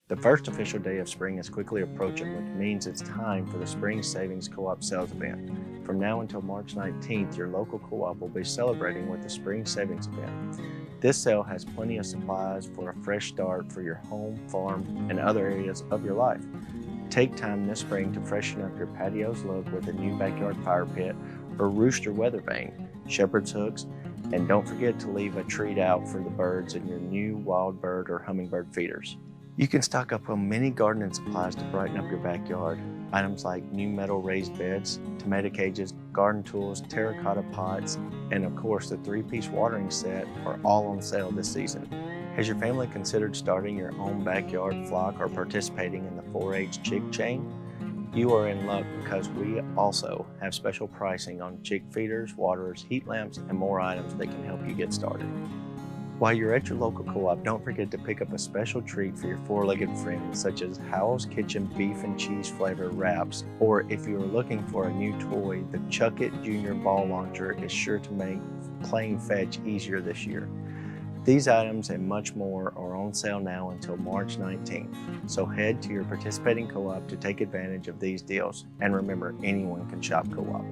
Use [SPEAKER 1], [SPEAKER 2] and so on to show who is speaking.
[SPEAKER 1] The first official day of spring is quickly approaching, which means it's time for the Spring Savings Co-op Sales Event. From now until March 19th, your local co-op will be celebrating with the Spring Savings Event. This sale has plenty of supplies for a fresh start for your home, farm, and other areas of your life. Take time this spring to freshen up your patio's look with a new backyard fire pit or rooster weather vane, shepherd's hooks, and don't forget to leave a treat out for the birds in your new wild bird or hummingbird feeders. You can stock up on many gardening supplies to brighten up your backyard. Items like new metal raised beds, tomato cages, garden tools, terracotta pots, and of course the 3-piece watering set are all on sale this season. Has your family considered starting your own backyard flock or participating in the 4-H chick chain? You are in luck because we also have special pricing on chick feeders, waterers, heat lamps, and more items that can help you get started. While you're at your local co-op, don't forget to pick up a special treat for your four-legged friends, such as Howell's Kitchen beef and cheese flavor wraps, or if you are looking for a new toy, the Chuck It Junior ball launcher is sure to make playing fetch easier this year. These items and much more are on sale now until March 19th, so head to your participating co-op to take advantage of these deals. And remember, anyone can shop co-op.